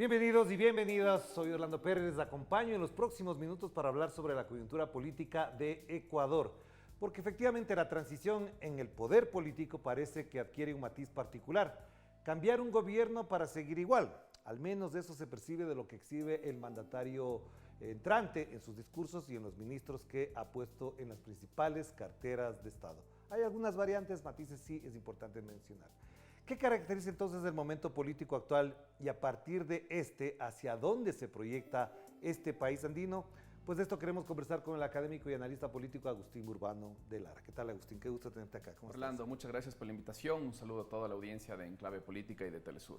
Bienvenidos y bienvenidas, soy Orlando Pérez, les acompaño en los próximos minutos para hablar sobre la coyuntura política de Ecuador, porque efectivamente la transición en el poder político parece que adquiere un matiz particular, cambiar un gobierno para seguir igual, al menos eso se percibe de lo que exhibe el mandatario entrante en sus discursos y en los ministros que ha puesto en las principales carteras de Estado. Hay algunas variantes, matices sí es importante mencionar. ¿Qué caracteriza entonces el momento político actual y a partir de hacia dónde se proyecta este país andino? Pues de esto queremos conversar con el académico y analista político Agustín Urbano de Lara. ¿Qué tal, Agustín? Qué gusto tenerte acá. ¿Cómo Orlando, estás? muchas gracias por la invitación. Un saludo a toda la audiencia de Enclave Política y de Telesur.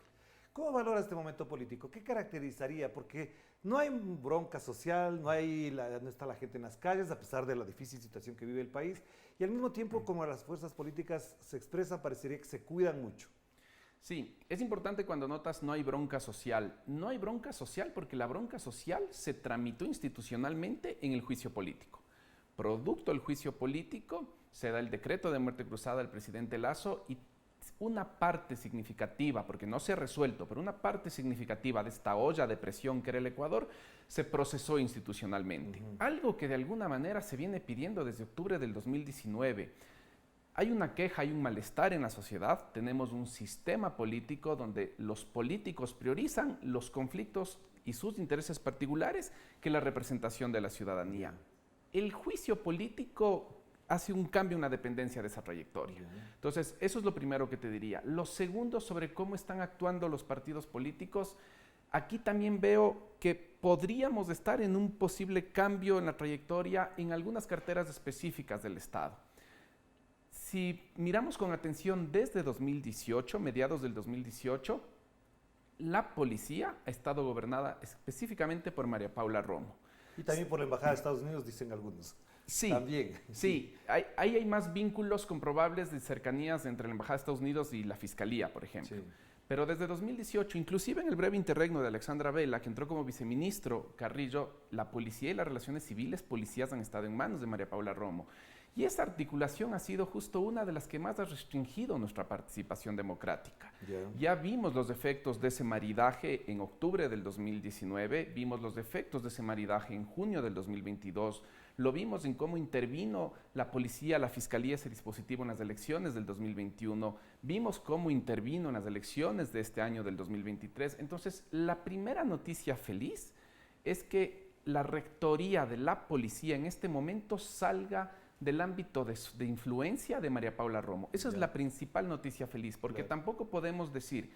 ¿Cómo valora este momento político? ¿Qué caracterizaría? Porque no hay bronca social, no está la gente en las calles, a pesar de la difícil situación que vive el país, y al mismo tiempo, como las fuerzas políticas se expresan, parecería que se cuidan mucho. Sí, es importante cuando notas no hay bronca social. No hay bronca social porque la bronca social se tramitó institucionalmente en el juicio político. Producto del juicio político se da el decreto de muerte cruzada del presidente Lasso y una parte significativa, porque no se ha resuelto, pero una parte significativa de esta olla de presión que era el Ecuador, se procesó institucionalmente. Algo que de alguna manera se viene pidiendo desde octubre del 2019. Hay una queja, hay un malestar en la sociedad, tenemos un sistema político donde los políticos priorizan los conflictos y sus intereses particulares que la representación de la ciudadanía. El juicio político hace un cambio, una dependencia de esa trayectoria. Entonces, eso es lo primero que te diría. Lo segundo, sobre cómo están actuando los partidos políticos, aquí también veo que podríamos estar en un posible cambio en la trayectoria en algunas carteras específicas del Estado. Si miramos con atención desde 2018, mediados del 2018, la policía ha estado gobernada específicamente por María Paula Romo. Y también por la Embajada de Estados Unidos, dicen algunos. Sí, también. Sí, ahí hay más vínculos comprobables de cercanías entre la Embajada de Estados Unidos y la Fiscalía, por ejemplo. Sí. Pero desde 2018, inclusive en el breve interregno de Alexandra Vela, que entró como viceministro Carrillo, la policía y las relaciones civiles policías han estado en manos de María Paula Romo. Y esa articulación ha sido justo una de las que más ha restringido nuestra participación democrática. Ya vimos los efectos de ese maridaje en octubre del 2019, vimos los efectos de ese maridaje en junio del 2022, lo vimos en cómo intervino la policía, la fiscalía, ese dispositivo en las elecciones del 2021, vimos cómo intervino en las elecciones de este año del 2023. Entonces, la primera noticia feliz es que la rectoría de la policía en este momento salga del ámbito de influencia de María Paula Romo. Esa es la principal noticia feliz, porque tampoco podemos decir,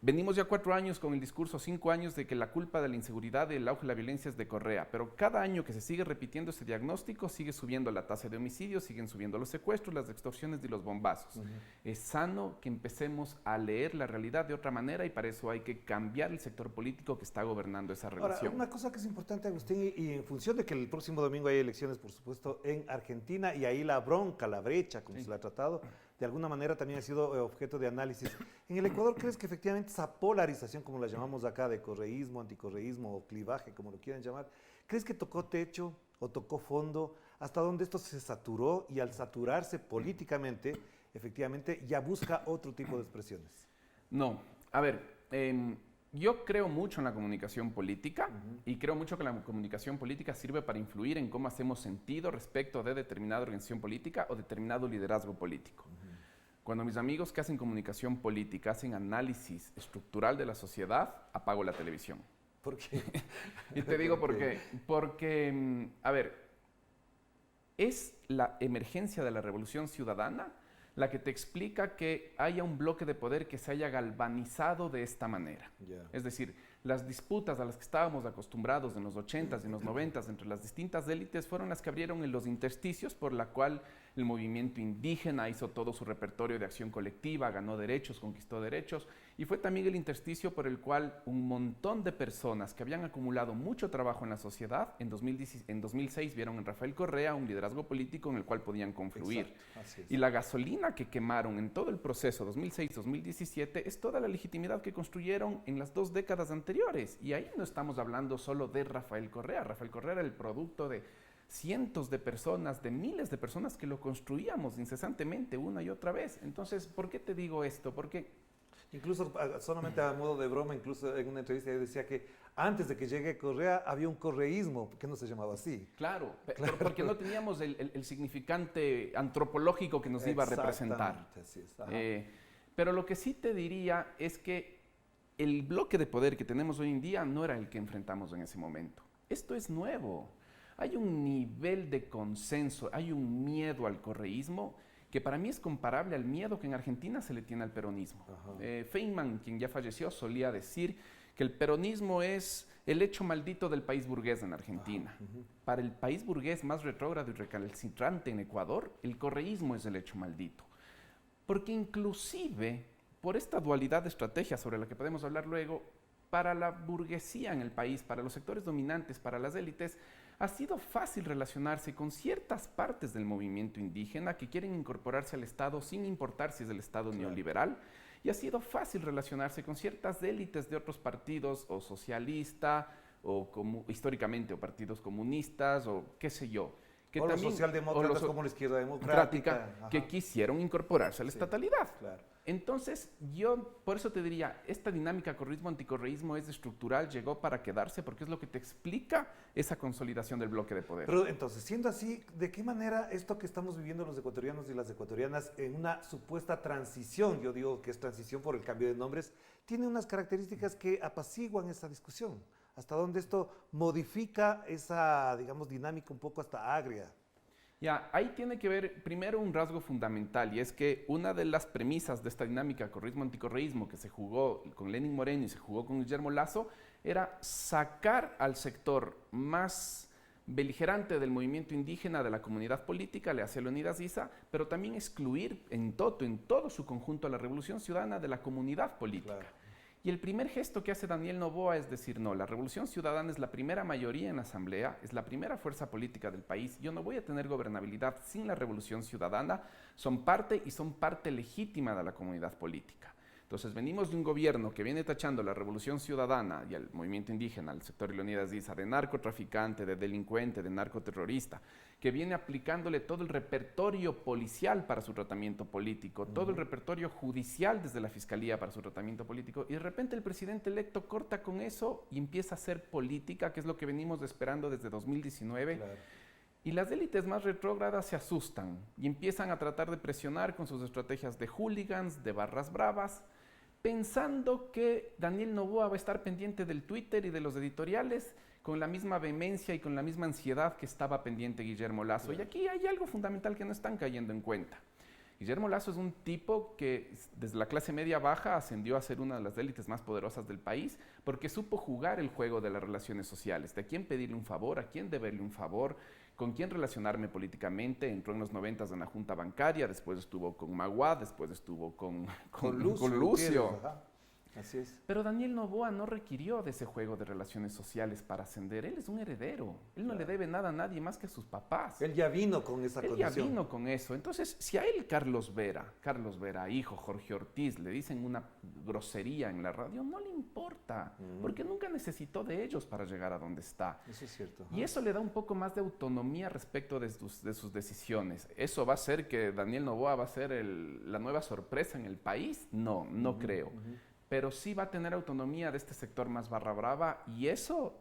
venimos ya 4 años con el discurso, 5 años de que la culpa de la inseguridad y el auge de la violencia es de Correa, pero cada año que se sigue repitiendo ese diagnóstico sigue subiendo la tasa de homicidios, siguen subiendo los secuestros, las extorsiones y los bombazos. Es sano que empecemos a leer la realidad de otra manera y para eso hay que cambiar el sector político que está gobernando esa relación. Ahora, una cosa que es importante, Agustín, y en función de que el próximo domingo hay elecciones, por supuesto, en Argentina, y ahí la bronca, la brecha, como se la ha tratado, de alguna manera también ha sido objeto de análisis. ¿En el Ecuador crees que efectivamente esa polarización, como la llamamos acá, de correísmo, anticorreísmo o clivaje, como lo quieran llamar, crees que tocó techo o tocó fondo? ¿Hasta dónde esto se saturó y al saturarse políticamente, efectivamente ya busca otro tipo de expresiones? No, a ver, yo creo mucho en la comunicación política y creo mucho que la comunicación política sirve para influir en cómo hacemos sentido respecto de determinada organización política o determinado liderazgo político. Cuando mis amigos que hacen comunicación política hacen análisis estructural de la sociedad, apago la televisión. ¿Por qué? Y te digo por qué. Porque, a ver, es la emergencia de la revolución ciudadana la que te explica que haya un bloque de poder que se haya galvanizado de esta manera. Es decir, las disputas a las que estábamos acostumbrados en los 80s y en los 90s entre las distintas élites fueron las que abrieron en los intersticios por la cual el movimiento indígena hizo todo su repertorio de acción colectiva, ganó derechos, conquistó derechos, y fue también el intersticio por el cual un montón de personas que habían acumulado mucho trabajo en la sociedad, en 2006 vieron en Rafael Correa un liderazgo político en el cual podían confluir. Y la gasolina que quemaron en todo el proceso 2006-2017 es toda la legitimidad que construyeron en las 2 décadas anteriores. Y ahí no estamos hablando solo de Rafael Correa. Rafael Correa era el producto de cientos de personas, de miles de personas que lo construíamos incesantemente una y otra vez. Entonces, ¿por qué te digo esto? Porque Incluso solamente a modo de broma, incluso en una entrevista yo decía que antes de que llegue Correa había un correísmo, que no se llamaba así. Claro, pero porque no teníamos el significante antropológico que nos iba a representar. Así es. Pero lo que sí te diría es que el bloque de poder que tenemos hoy en día no era el que enfrentamos en ese momento. Esto es nuevo. Hay un nivel de consenso, hay un miedo al correísmo que para mí es comparable al miedo que en Argentina se le tiene al peronismo. Feynman, quien ya falleció, solía decir que el peronismo es el hecho maldito del país burgués en Argentina. Para el país burgués más retrógrado y recalcitrante en Ecuador, el correísmo es el hecho maldito. Porque inclusive, por esta dualidad de estrategias sobre la que podemos hablar luego, para la burguesía en el país, para los sectores dominantes, para las élites, ha sido fácil relacionarse con ciertas partes del movimiento indígena que quieren incorporarse al Estado sin importar si es el Estado neoliberal, y ha sido fácil relacionarse con ciertas élites de otros partidos, o socialista, o históricamente, o partidos comunistas, o qué sé yo. Que o también, los socialdemócratas como la izquierda democrática, que quisieron incorporarse a la estatalidad. Claro. Entonces, yo por eso te diría, esta dinámica correísmo-anticorreísmo es estructural, llegó para quedarse, porque es lo que te explica esa consolidación del bloque de poder. Pero entonces, siendo así, ¿de qué manera esto que estamos viviendo los ecuatorianos y las ecuatorianas en una supuesta transición, yo digo que es transición por el cambio de nombres, tiene unas características que apaciguan esa discusión? ¿Hasta dónde esto modifica esa, digamos, dinámica un poco hasta agria? Ya, ahí tiene que ver primero un rasgo fundamental, y es que una de las premisas de esta dinámica correísmo-anticorreísmo que se jugó con Lenín Moreno y se jugó con Guillermo Lasso era sacar al sector más beligerante del movimiento indígena de la comunidad política, le hacía Leonidas Issa, pero también excluir en todo su conjunto a la Revolución Ciudadana de la comunidad política. Claro. Y el primer gesto que hace Daniel Noboa es decir, no, la Revolución Ciudadana es la primera mayoría en la Asamblea, es la primera fuerza política del país, yo no voy a tener gobernabilidad sin la Revolución Ciudadana, son parte legítima de la comunidad política. Entonces venimos de un gobierno que viene tachando la Revolución Ciudadana y al movimiento indígena, al sector Leonidas Issa, de narcotraficante, de delincuente, de narcoterrorista, que viene aplicándole todo el repertorio policial para su tratamiento político, todo el repertorio judicial desde la Fiscalía para su tratamiento político, y de repente el presidente electo corta con eso y empieza a hacer política, que es lo que venimos esperando desde 2019. Claro. Y las élites más retrógradas se asustan y empiezan a tratar de presionar con sus estrategias de hooligans, de barras bravas, pensando que Daniel Noboa va a estar pendiente del Twitter y de los editoriales con la misma vehemencia y con la misma ansiedad que estaba pendiente Guillermo Lasso. Claro. Y aquí hay algo fundamental que no están cayendo en cuenta. Guillermo Lasso es un tipo que desde la clase media baja ascendió a ser una de las élites más poderosas del país porque supo jugar el juego de las relaciones sociales, de a quién pedirle un favor, a quién deberle un favor, con quién relacionarme políticamente. Entró en los 90s en la Junta Bancaria, después estuvo con Magua, después estuvo con Lucio. Así es. Pero Daniel Noboa no requirió de ese juego de relaciones sociales para ascender. Él es un heredero. Él no le debe nada a nadie más que a sus papás. Él ya vino con esa condición. Él ya vino con eso. Entonces, si a él Carlos Vera, hijo, Jorge Ortiz, le dicen una grosería en la radio, no le importa, porque nunca necesitó de ellos para llegar a donde está. Eso es cierto. Y eso le da un poco más de autonomía respecto de sus decisiones. ¿Eso va a ser que Daniel Noboa va a ser la nueva sorpresa en el país? No, no creo. Pero sí va a tener autonomía de este sector más barra brava, y eso,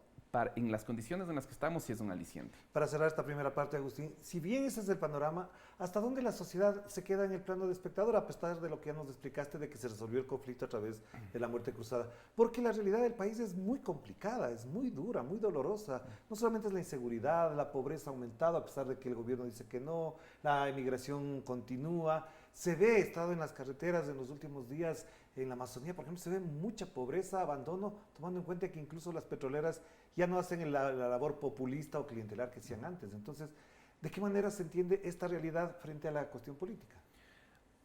en las condiciones en las que estamos, sí es un aliciente. Para cerrar esta primera parte, Agustín, si bien ese es el panorama, ¿hasta dónde la sociedad se queda en el plano de espectador, a pesar de lo que ya nos explicaste de que se resolvió el conflicto a través de la muerte cruzada? Porque la realidad del país es muy complicada, es muy dura, muy dolorosa. No solamente es la inseguridad, la pobreza ha aumentado, a pesar de que el gobierno dice que no, la emigración continúa. Se ve, he estado en las carreteras en los últimos días, en la Amazonía, por ejemplo, se ve mucha pobreza, abandono, tomando en cuenta que incluso las petroleras ya no hacen la labor populista o clientelar que hacían antes. Entonces, ¿de qué manera se entiende esta realidad frente a la cuestión política?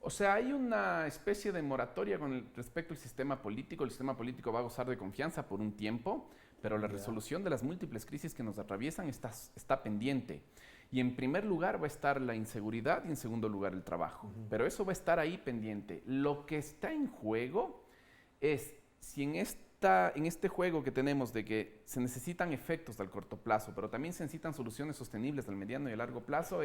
O sea, hay una especie de moratoria con respecto al sistema político. El sistema político va a gozar de confianza por un tiempo, pero la resolución de las múltiples crisis que nos atraviesan está pendiente. Y en primer lugar va a estar la inseguridad y en segundo lugar el trabajo. Pero eso va a estar ahí pendiente. Lo que está en juego es si en este juego que tenemos de que se necesitan efectos al corto plazo, pero también se necesitan soluciones sostenibles al mediano y a largo plazo,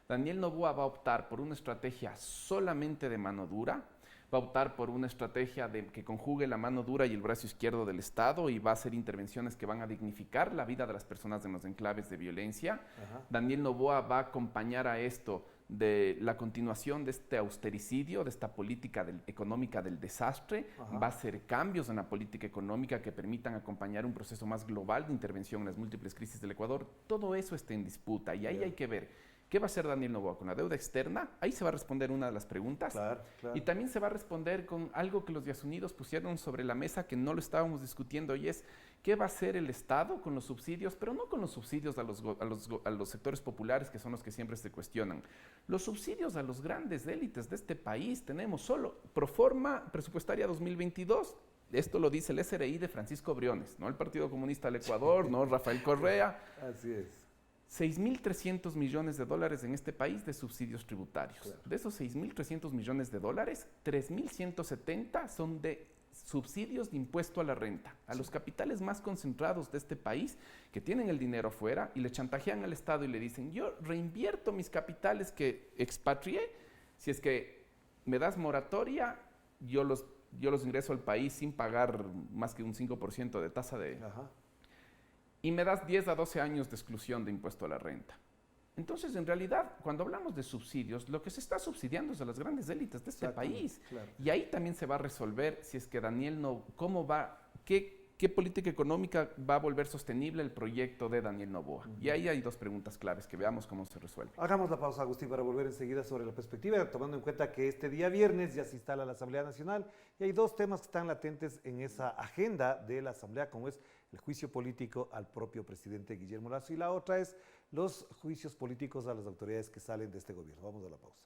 Daniel Noboa va a optar por una estrategia solamente de mano dura, va a optar por una estrategia que conjugue la mano dura y el brazo izquierdo del Estado y va a hacer intervenciones que van a dignificar la vida de las personas en los enclaves de violencia. Ajá. Daniel Noboa va a acompañar a esto de la continuación de este austericidio, de esta política económica del desastre. Ajá. Va a hacer cambios en la política económica que permitan acompañar un proceso más global de intervención en las múltiples crisis del Ecuador. Todo eso está en disputa y ahí hay que ver qué va a hacer Daniel Noboa con la deuda externa. Ahí se va a responder una de las preguntas. Claro, claro. Y también se va a responder con algo que los Yasunidos pusieron sobre la mesa que no lo estábamos discutiendo y es qué va a hacer el Estado con los subsidios, pero no con los subsidios a los sectores populares que son los que siempre se cuestionan. Los subsidios a los grandes élites de este país tenemos solo proforma presupuestaria 2022. Esto lo dice el SRI de Francisco Briones, no el Partido Comunista del Ecuador, no Rafael Correa. Así es. 6.300 millones de dólares en este país de subsidios tributarios. Claro. De esos 6.300 millones de dólares, 3.170 son de subsidios de impuesto a la renta, a los capitales más concentrados de este país que tienen el dinero afuera y le chantajean al Estado y le dicen, yo reinvierto mis capitales que expatrié, si es que me das moratoria, yo los ingreso al país sin pagar más que un 5% de tasa de... Ajá. Y me das 10 a 12 años de exclusión de impuesto a la renta. Entonces, en realidad, cuando hablamos de subsidios, lo que se está subsidiando es a las grandes élites de este país. Claro. Y ahí también se va a resolver si es que Daniel qué política económica va a volver sostenible el proyecto de Daniel Noboa. Y ahí hay dos preguntas claves que veamos cómo se resuelve. Hagamos la pausa, Agustín, para volver enseguida sobre la perspectiva, tomando en cuenta que este día viernes ya se instala la Asamblea Nacional y hay dos temas que están latentes en esa agenda de la Asamblea, como es el juicio político al propio presidente Guillermo Lasso y la otra es los juicios políticos a las autoridades que salen de este gobierno. Vamos a la pausa.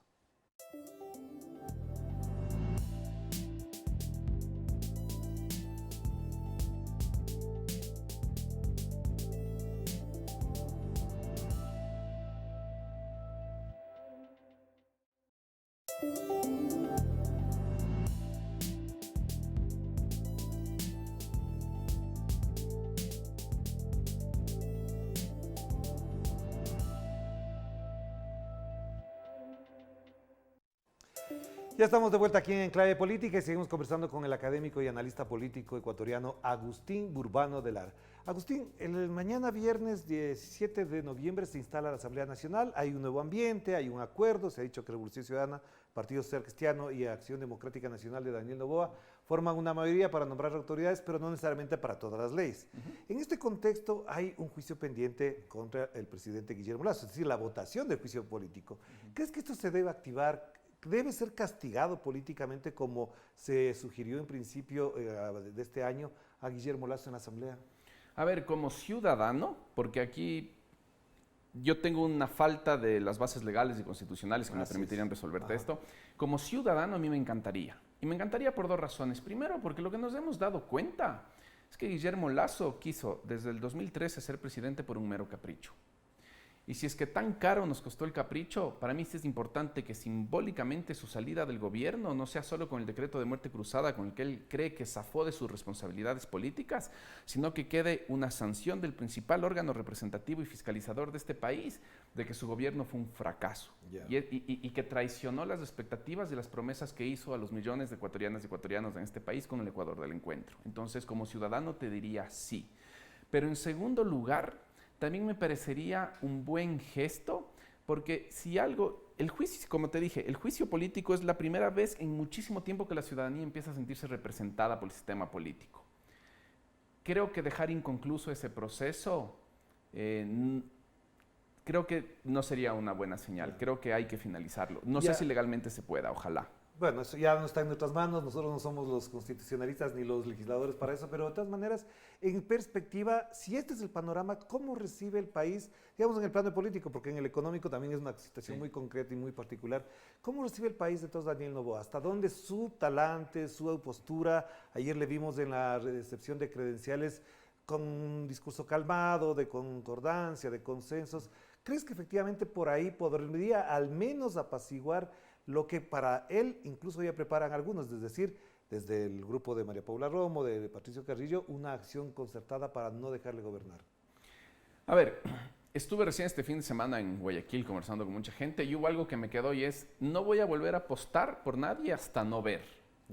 Ya estamos de vuelta aquí en Enclave Política y seguimos conversando con el académico y analista político ecuatoriano Agustín Burbano de Lara. Agustín, mañana viernes 17 de noviembre se instala la Asamblea Nacional, hay un nuevo ambiente, hay un acuerdo, se ha dicho que Revolución Ciudadana, Partido Social Cristiano y Acción Democrática Nacional de Daniel Noboa forman una mayoría para nombrar autoridades, pero no necesariamente para todas las leyes. En este contexto hay un juicio pendiente contra el presidente Guillermo Lasso, es decir, la votación del juicio político. ¿Crees que esto se debe activar? ¿Debe ser castigado políticamente como se sugirió en principio de este año a Guillermo Lasso en la Asamblea? A ver, como ciudadano, porque aquí yo tengo una falta de las bases legales y constitucionales que me permitirían resolverte esto. Como ciudadano a mí me encantaría. Y me encantaría por dos razones. Primero, porque lo que nos hemos dado cuenta es que Guillermo Lasso quiso desde el 2013 ser presidente por un mero capricho. Y si es que tan caro nos costó el capricho, para mí sí es importante que simbólicamente su salida del gobierno no sea solo con el decreto de muerte cruzada con el que él cree que zafó de sus responsabilidades políticas, sino que quede una sanción del principal órgano representativo y fiscalizador de este país de que su gobierno fue un fracaso y que traicionó las expectativas y las promesas que hizo a los millones de ecuatorianas y ecuatorianos en este país con el Ecuador del encuentro. Entonces, como ciudadano te diría sí. Pero en segundo lugar, también me parecería un buen gesto, porque si algo, el juicio, como te dije, el juicio político es la primera vez en muchísimo tiempo que la ciudadanía empieza a sentirse representada por el sistema político. Creo que dejar inconcluso ese proceso, creo que no sería una buena señal, creo que hay que finalizarlo. No sé si legalmente se pueda, ojalá. Bueno, eso ya no está en nuestras manos, nosotros no somos los constitucionalistas ni los legisladores para eso, pero de todas maneras, en perspectiva, si este es el panorama, ¿cómo recibe el país, digamos en el plano político, porque en el económico también es una situación muy concreta y muy particular, ¿cómo recibe el país de todos Daniel Noboa? ¿Hasta dónde su talante, su postura? Ayer le vimos en la recepción de credenciales con un discurso calmado, de concordancia, de consensos. ¿Crees que efectivamente por ahí podría al menos apaciguar lo que para él incluso ya preparan algunos, es decir, desde el grupo de María Paula Romo, de Patricio Carrillo, una acción concertada para no dejarle gobernar? A ver, estuve recién este fin de semana en Guayaquil conversando con mucha gente y hubo algo que me quedó y es, no voy a volver a apostar por nadie hasta no ver.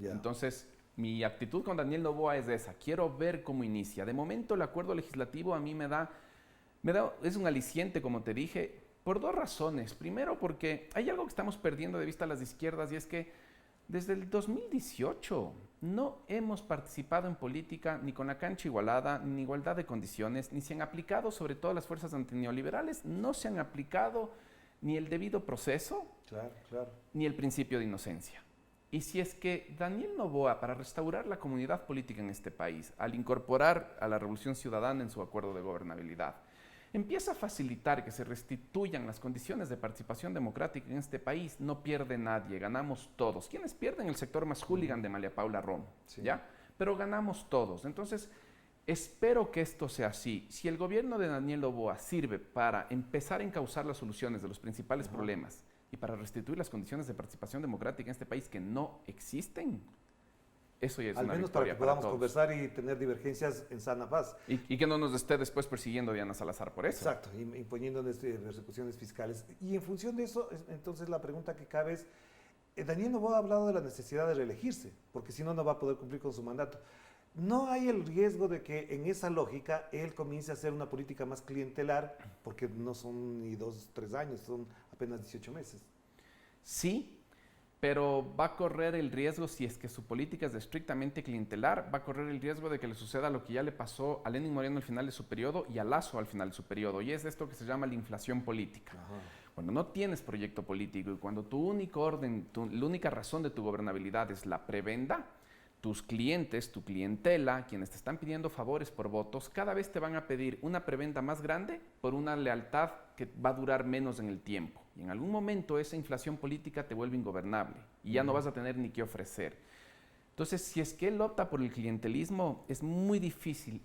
Yeah. Entonces, mi actitud con Daniel Noboa es esa. Quiero ver cómo inicia. De momento, el acuerdo legislativo a mí es un aliciente, como te dije, por dos razones. Primero, porque hay algo que estamos perdiendo de vista las izquierdas, y es que desde el 2018 no hemos participado en política ni con la cancha igualada, ni en igualdad de condiciones, ni se han aplicado, sobre todo las fuerzas antineoliberales, no se han aplicado ni el debido proceso, ni el principio de inocencia. Y si es que Daniel Noboa, para restaurar la comunidad política en este país, al incorporar a la Revolución Ciudadana en su acuerdo de gobernabilidad, empieza a facilitar que se restituyan las condiciones de participación democrática en este país, no pierde nadie, ganamos todos. ¿Quiénes pierden? El sector más hooligan de María Paula Romo, sí. ¿Ya? Pero ganamos todos. Entonces, espero que esto sea así. Si el gobierno de Daniel Noboa sirve para empezar a encauzar las soluciones de los principales problemas y para restituir las condiciones de participación democrática en este país que no existen, eso ya es al una menos para que podamos todos. Conversar y tener divergencias en sana paz. Y que no nos esté después persiguiendo Diana Salazar por eso. Exacto, imponiendo persecuciones fiscales. Y en función de eso, entonces la pregunta que cabe es, Daniel Noboa ha hablado de la necesidad de reelegirse, porque si no, no va a poder cumplir con su mandato. ¿No hay el riesgo de que en esa lógica él comience a hacer una política más clientelar, porque no son ni 2, 3 años, son apenas 18 meses? Sí, pero va a correr el riesgo, si es que su política es estrictamente clientelar, va a correr el riesgo de que le suceda lo que ya le pasó a Lenín Moreno al final de su periodo y a Lasso al final de su periodo, y es esto que se llama la inflación política. Cuando no tienes proyecto político y cuando tu único orden, la única razón de tu gobernabilidad es la prebenda, tus clientes, tu clientela, quienes te están pidiendo favores por votos, cada vez te van a pedir una prebenda más grande por una lealtad que va a durar menos en el tiempo. Y en algún momento esa inflación política te vuelve ingobernable y ya no vas a tener ni qué ofrecer. Entonces, si es que él opta por el clientelismo, es muy difícil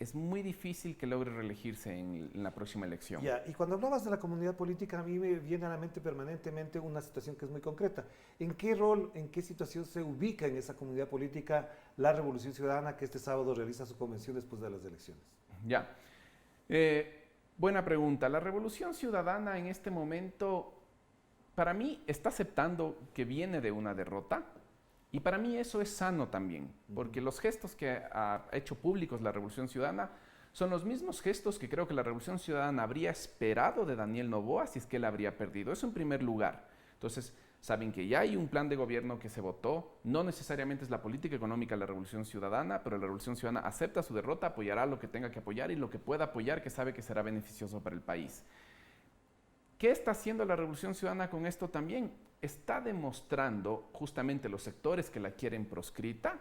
que logre reelegirse en la próxima elección. Ya, y cuando hablabas de la comunidad política, a mí me viene a la mente permanentemente una situación que es muy concreta. ¿En qué rol, en qué situación se ubica en esa comunidad política la Revolución Ciudadana que este sábado realiza su convención después de las elecciones? Ya, buena pregunta. La Revolución Ciudadana en este momento, para mí, está aceptando que viene de una derrota. Y para mí eso es sano también, porque los gestos que ha hecho públicos la Revolución Ciudadana son los mismos gestos que creo que la Revolución Ciudadana habría esperado de Daniel Noboa si es que él habría perdido. Eso en primer lugar. Entonces, saben que ya hay un plan de gobierno que se votó, no necesariamente es la política económica de la Revolución Ciudadana, pero la Revolución Ciudadana acepta su derrota, apoyará lo que tenga que apoyar y lo que pueda apoyar que sabe que será beneficioso para el país. ¿Qué está haciendo la Revolución Ciudadana con esto también? Está demostrando justamente los sectores que la quieren proscrita,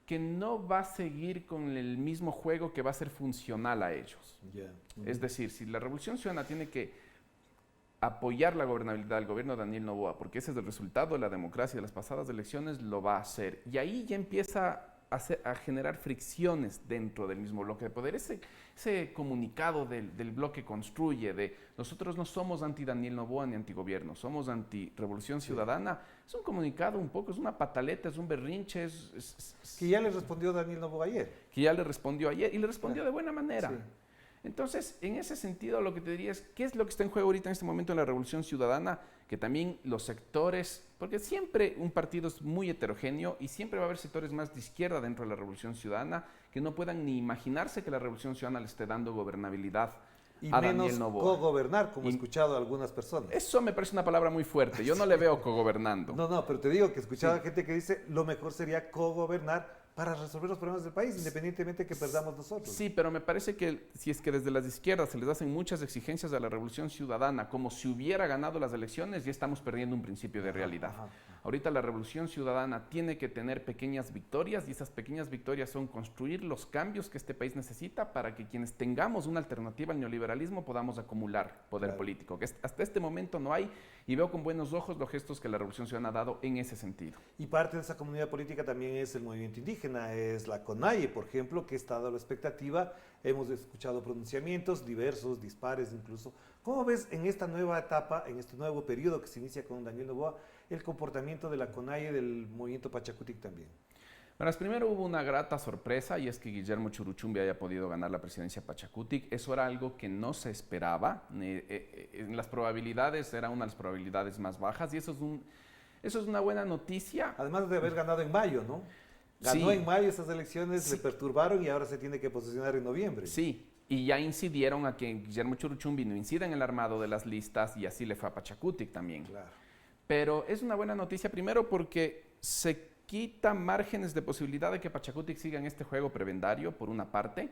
que no va a seguir con el mismo juego que va a ser funcional a ellos. Es decir, si la Revolución Ciudadana tiene que apoyar la gobernabilidad del gobierno de Daniel Noboa, porque ese es el resultado de la democracia de las pasadas elecciones, lo va a hacer. Y ahí ya empieza a generar fricciones dentro del mismo bloque de poder. Ese comunicado del bloque Construye, de nosotros no somos anti-Daniel Noboa ni anti-gobierno, somos anti-Revolución Ciudadana, es un comunicado un poco, es una pataleta, es un berrinche. Que ya le respondió Daniel Noboa ayer. Que ya le respondió ayer, y le respondió de buena manera. Sí. Entonces, en ese sentido, lo que te diría es, ¿qué es lo que está en juego ahorita en este momento en la Revolución Ciudadana? Que también los sectores, porque siempre un partido es muy heterogéneo y siempre va a haber sectores más de izquierda dentro de la Revolución Ciudadana que no puedan ni imaginarse que la Revolución Ciudadana le esté dando gobernabilidad a Daniel Noboa. Y menos cogobernar, como he escuchado a algunas personas. Eso me parece una palabra muy fuerte, yo no le veo cogobernando. No, pero te digo que he escuchado a gente que dice lo mejor sería cogobernar para resolver los problemas del país, independientemente que perdamos nosotros. Sí, pero me parece que si es que desde las izquierdas se les hacen muchas exigencias a la Revolución Ciudadana, como si hubiera ganado las elecciones, ya estamos perdiendo un principio de realidad. Ahorita la Revolución Ciudadana tiene que tener pequeñas victorias, y esas pequeñas victorias son construir los cambios que este país necesita para que quienes tengamos una alternativa al neoliberalismo podamos acumular poder político, que hasta este momento no hay, y veo con buenos ojos los gestos que la Revolución Ciudadana ha dado en ese sentido. Y parte de esa comunidad política también es el movimiento indígena, es la CONAIE, por ejemplo, que está dando la expectativa. Hemos escuchado pronunciamientos diversos, dispares incluso. ¿Cómo ves en esta nueva etapa, en este nuevo periodo que se inicia con Daniel Noboa, el comportamiento de la CONAIE, del movimiento Pachacutic también? Bueno, primero hubo una grata sorpresa, y es que Guillermo Churuchumbi haya podido ganar la presidencia Pachacutic. Eso era algo que no se esperaba. En las probabilidades era una de las probabilidades más bajas, y eso es Eso es una buena noticia. Además de haber ganado en mayo, ¿no? Ganó en mayo esas elecciones, le perturbaron y ahora se tiene que posicionar en noviembre. Sí, y ya incidieron a que Guillermo Churuchumbi no incida en el armado de las listas y así le fue a Pachacutic también. Claro. Pero es una buena noticia primero porque se quita márgenes de posibilidad de que Pachacutic siga en este juego prebendario, por una parte.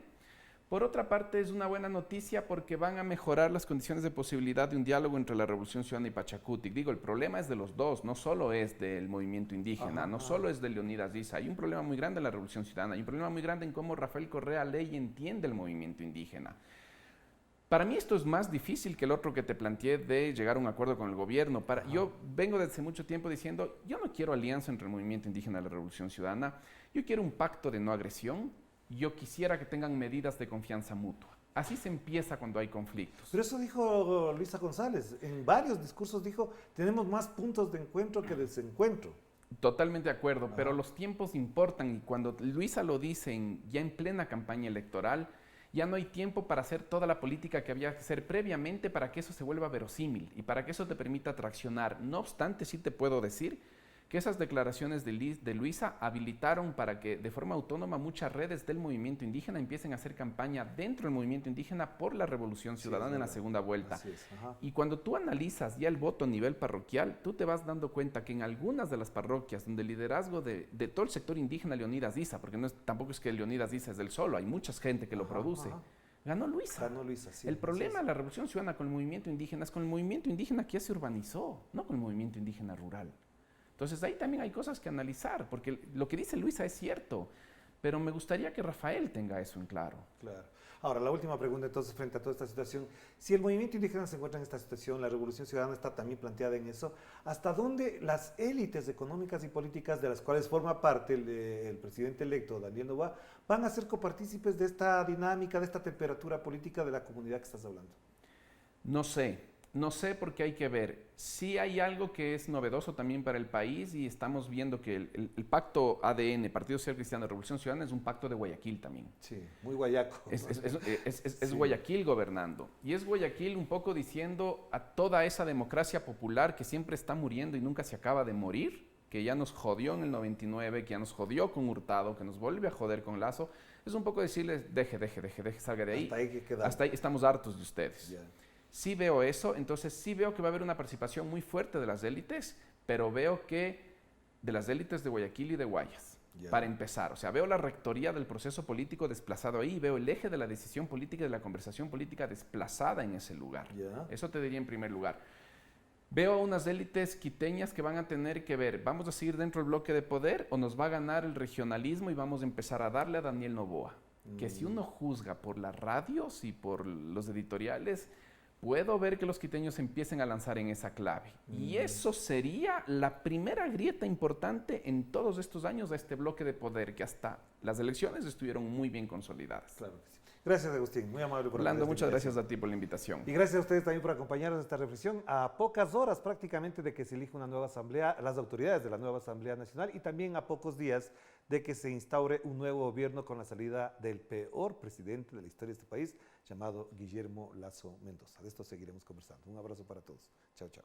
Por otra parte, es una buena noticia porque van a mejorar las condiciones de posibilidad de un diálogo entre la Revolución Ciudadana y Pachacutic. Digo, el problema es de los dos, no solo es del movimiento indígena, no solo es de Leonidas Issa. Hay un problema muy grande en la Revolución Ciudadana, hay un problema muy grande en cómo Rafael Correa lee y entiende el movimiento indígena. Para mí esto es más difícil que el otro que te planteé de llegar a un acuerdo con el gobierno. Yo vengo desde hace mucho tiempo diciendo, yo no quiero alianza entre el movimiento indígena y la Revolución Ciudadana, yo quiero un pacto de no agresión. Yo quisiera que tengan medidas de confianza mutua. Así se empieza cuando hay conflictos. Pero eso dijo Luisa González. En varios discursos dijo, tenemos más puntos de encuentro que desencuentro. Totalmente de acuerdo, pero los tiempos importan y cuando Luisa lo dice ya en plena campaña electoral, ya no hay tiempo para hacer toda la política que había que hacer previamente para que eso se vuelva verosímil y para que eso te permita traccionar. No obstante, sí te puedo decir que esas declaraciones de Luisa habilitaron para que de forma autónoma muchas redes del movimiento indígena empiecen a hacer campaña dentro del movimiento indígena por la Revolución Ciudadana en la segunda vuelta. Y cuando tú analizas ya el voto a nivel parroquial, tú te vas dando cuenta que en algunas de las parroquias donde el liderazgo de todo el sector indígena Leonidas Issa, porque tampoco es que Leonidas Issa es del solo, hay mucha gente que lo produce, ganó Luisa. Ganó Luisa, sí. El problema de la Revolución Ciudadana con el movimiento indígena es con el movimiento indígena que ya se urbanizó, no con el movimiento indígena rural. Entonces ahí también hay cosas que analizar, porque lo que dice Luisa es cierto, pero me gustaría que Rafael tenga eso en claro. Claro. Ahora, la última pregunta entonces frente a toda esta situación. Si el movimiento indígena se encuentra en esta situación, la Revolución Ciudadana está también planteada en eso, ¿hasta dónde las élites económicas y políticas de las cuales forma parte el presidente electo, Daniel Noboa, van a ser copartícipes de esta dinámica, de esta temperatura política de la comunidad que estás hablando? No sé porque hay que ver. Sí hay algo que es novedoso también para el país y estamos viendo que el pacto ADN, Partido Social Cristiano, Revolución Ciudadana, es un pacto de Guayaquil también. Sí, muy guayaco. Es Guayaquil gobernando. Y es Guayaquil un poco diciendo a toda esa democracia popular que siempre está muriendo y nunca se acaba de morir, que ya nos jodió en el 99, que ya nos jodió con Hurtado, que nos vuelve a joder con Lazo, es un poco decirles, deje, salga de ahí. Hasta ahí que quedamos. Hasta ahí estamos hartos de ustedes. Yeah. Sí veo eso, entonces sí veo que va a haber una participación muy fuerte de las élites, pero veo que de las élites de Guayaquil y de Guayas, para empezar. O sea, veo la rectoría del proceso político desplazado ahí, veo el eje de la decisión política y de la conversación política desplazada en ese lugar. Eso te diría en primer lugar. Veo unas élites quiteñas que van a tener que ver, ¿vamos a seguir dentro del bloque de poder o nos va a ganar el regionalismo y vamos a empezar a darle a Daniel Noboa? Que si uno juzga por las radios y por los editoriales, puedo ver que los quiteños empiecen a lanzar en esa clave. Y eso sería la primera grieta importante en todos estos años a este bloque de poder, que hasta las elecciones estuvieron muy bien consolidadas. Claro que sí. Gracias, Agustín. Muy amable por Orlando, muchas gracias a ti por la invitación. Y gracias a ustedes también por acompañarnos en esta reflexión a pocas horas prácticamente de que se elija una nueva asamblea, las autoridades de la nueva Asamblea Nacional, y también a pocos días de que se instaure un nuevo gobierno con la salida del peor presidente de la historia de este país, llamado Guillermo Lasso Mendoza. De esto seguiremos conversando. Un abrazo para todos. Chao, chao.